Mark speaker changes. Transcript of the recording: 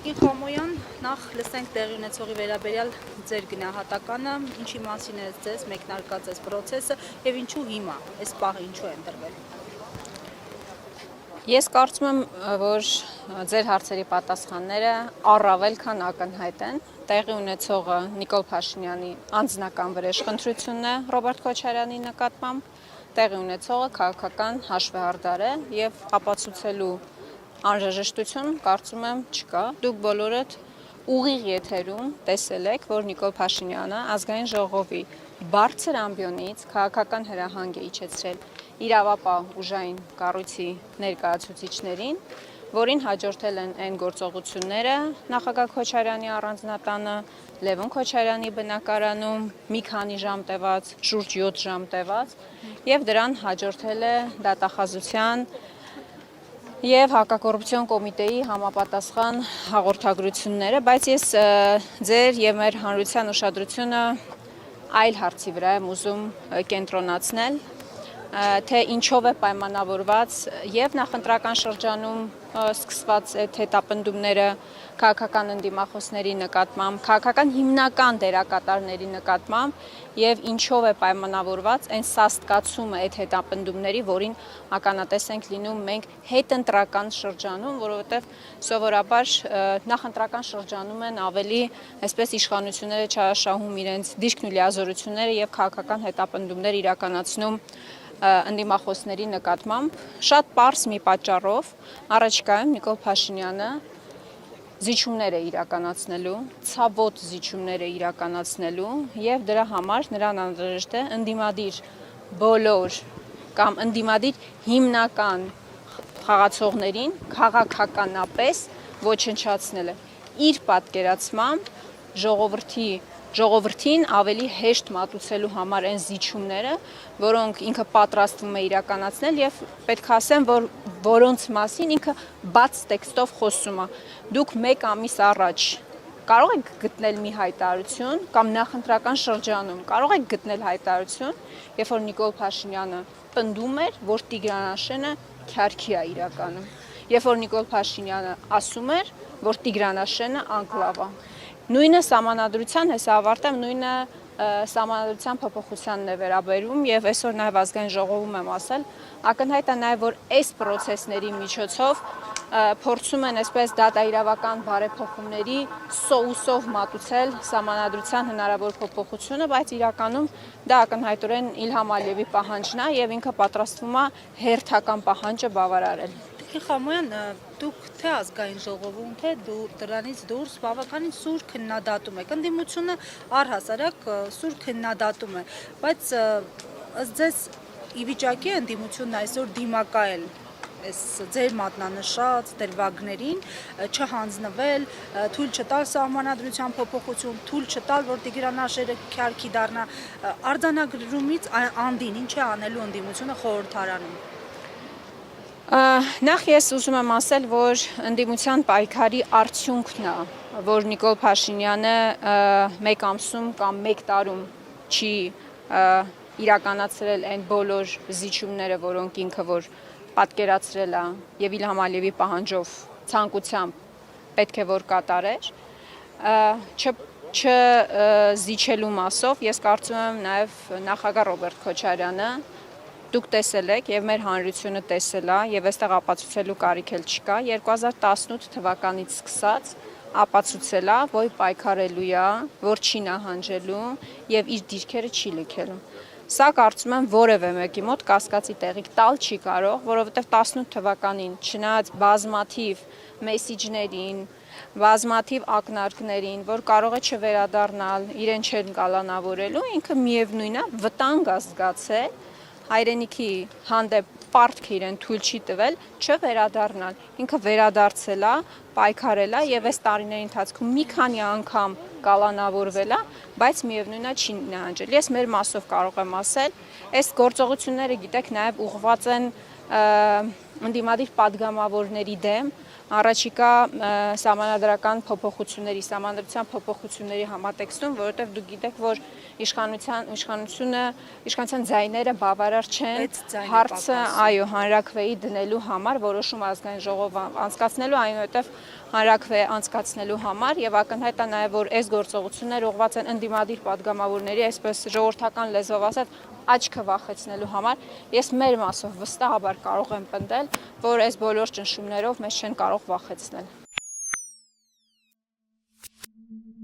Speaker 1: Տիկին Խոմոյան, նախ լսենք տեղի ունեցողի վերաբերյալ ձեր գնահատականը, ինչի մասին է ձեզ մեկնարկած այս պրոցեսը եւ ինչու հիմա, այս պահը ինչու է ընտրվել։
Speaker 2: Ես կարծում եմ, որ ձեր հարցերի պատասխանները առավել քան ակնհայտ են։ Տեղի ունեցողը Նիկոլ Փաշինյանի անձնական վրեժխնդրությունն է Ռոբերտ Քոչարյանի նկատմամբ, տեղի ունեցողը քաղաքական հաշվեհարդար է եւ ապացուցելու անհրաժեշտություն կարծում եմ չկա։ Դուք բոլորդ ուղիղ եթերում տեսել եք, որ Նիկոլ Փաշինյանը ազգային ժողովի բարձր ամբիոնից քաղաքական հրահանգ է իջեցրել իրավապահ ուժային կառույցի ներկայացուցիչներին, որին հաջորդել են այն գործողությունները նախագահ Քոչարյանի առանձնատանը, Լևոն Քոչարյանի բնակարանում մի քանի ժամ տևած, շուրջ 7 ժամ տևած, եւ դրան հաջորդել է դատախազության եւ հակակոռուպցիոն կոմիտեի համապատասխան հաղորդագրությունները, բայց ես ձեր եւ մեր հանրության ուշադրությունը այլ հարցի վրա եմ ուզում կենտրոնացնել, թե ինչով է պայմանավորված եւ նախընտրական շրջանում սկսված այդ հետապնդումները քաղաքական ընդդիմախոսների նկատմամբ, քաղաքական հիմնական դերակատարների նկատմամբ եւ ինչով է պայմանավորված այն սաստկացումը այդ հետապնդումների, որին ականատես ենք լինում մենք հետընտրական շրջանում, որովհետեւ սովորաբար նախընտրական շրջանում են ավելի այսպես իշխանությունները չարաշահում իրենց դիրքն ու լիազորությունները եւ քաղաքական հետապնդումներ իրականացնում ընդդիմախոսների նկատմամբ շատ պարզ մի պատճառով առաջիկայում Նիկոլ Փաշինյանը զիջումներ է իրականացնելու, ցավոտ զիջումներ է իրականացնելու եւ դրա համար նրան անհրաժեշտ է ընդդիմադիր բոլոր կամ ընդդիմադիր հիմնական խաղացողներին քաղաքականապես ոչնչացնելը իր պատկերացմամբ ժողովրդին ավելի հեշտ մատուցելու համար այն զիջումները, որոնք ինքը պատրաստվում է իրականացնել եւ պետք է ասեմ, որ որոնց մասին ինքը բաց տեքստով խոսում է։ Դուք 1 ամիս առաջ կարող եք գտնել մի հայտարարություն կամ նախընտրական շրջանում կարող եք գտնել հայտարարություն, երբ որ Նիկոլ Փաշինյանը պնդում էր, որ Տիգրան քյարքի է իրականում, երբ որ Նիկոլ Փաշինյանը ասում էր, որ Տիգրան անկլավ է։ Նույնը սահմանադրության հեսա ավարտեմ, նույնը սահմանադրության փոփոխությանն է վերաբերում եւ այսօր նաեւ ազգային ժողովում եմ ասել, ակնհայտ է նաեւ որ այս process-ների միջոցով փորձում են այսպես դատաիրավական բարեփոխումների սոուսով մատուցել սահմանադրության հնարավոր փոփոխությունը, բայց իրականում դա ակնհայտորեն Իլհամ Ալիևի պահանջն է եւ ինքը պատրաստվում է հերթական պահանջը բավարարել։
Speaker 1: Տիկին Խոմոյան, դուք թե ազգային ժողովում, թե դրանից դուրս բավականին սուր քննադատում եք, ընդդիմությունը առհասարակ սուր քննադատում է, բայց ըստ ձեզ ի վիճակի է ընդդիմությունն այսօր դիմակայել այս ձեր մատնանշած դրվագներին, չհանձնվել, թույլ չտալ սահմանադրության փոփոխություն, թույլ չտալ, որ Տիգրան քյարքի դառնա, արձանագրումից անդին ինչ է անելու ընդդիմությունը խորհրդարանում։
Speaker 2: Նախ ես ուզում եմ ասել, որ ընդդիմության պայքարի արդյունքն է, որ Նիկոլ Փաշինյանը 1 ամսում կամ 1 տարում չի իրականացրել այն բոլոր զիջումները, որոնք ինքը որ պատկերացրել է եւ Իլհամ Ալիևի պահանջով ցանկությամբ պետք է որ կատարեր, չզիջելու մասով ես կարծում եմ նաեւ նախագահ Ռոբերտ Քոչարյանը դուք տեսել եք եւ մեր հանրությունը տեսել է եւ այստեղ ապացուցելու կարիք էլ չկա 2018 թվականից սկսած ապացուցել է, որ պայքարելու է, որ չի նահանջելու եւ իր դիրքերը չի լքելու։ Սա կարծում եմ որևէ մեկի մոտ կասկածի տեղիք տալ չի կարող, որովհետեւ 18 թվականին չնայած բազմաթիվ մեսիջներին, բազմաթիվ ակնարկներին, որ կարող է չվերադառնալ, իրեն չեն կալանավորելու, ինքը միևնույն է վտանգ է զգացել հայրենիքի հանդեպ պարտքը իրեն թույլ չի տվել չվերադառնալ։ Ինքը վերադարձել է, պայքարել է եւ այս տարիների ընթացքում մի քանի անգամ կալանավորվել է, բայց միևնույնն է չի նահանջել։ Ես մեր մասով կարող եմ ասել, այս գործողությունները գիտեք նաեւ ուղղված են ընդդիմադիր падգամավորների դեմ, առաջիկա սահմանադրական փոփոխությունների, սահմանադրության փոփոխությունների համատեքստում, որովհետև դուք գիտեք, որ իշխանության ձայները բավարար չեն հարցը, այո, հանրաքվեի դնելու համար որոշում ազգային ժողով անցկացնելու, այնուհետև հանրաքվե անցկացնելու համար եւ ակնհայտ է նաեւ որ այս գործողությունները ուղղված են ընդդիմադիր падգամավորների, այսպես ժողովրդական լեզվով ասած, աչքը վախեցնելու համար։ Ես մեր մասով վստահաբար կարող եմ պնդել, որ այս բոլոր ճնշումներով մեզ չեն կարող վախեցնել։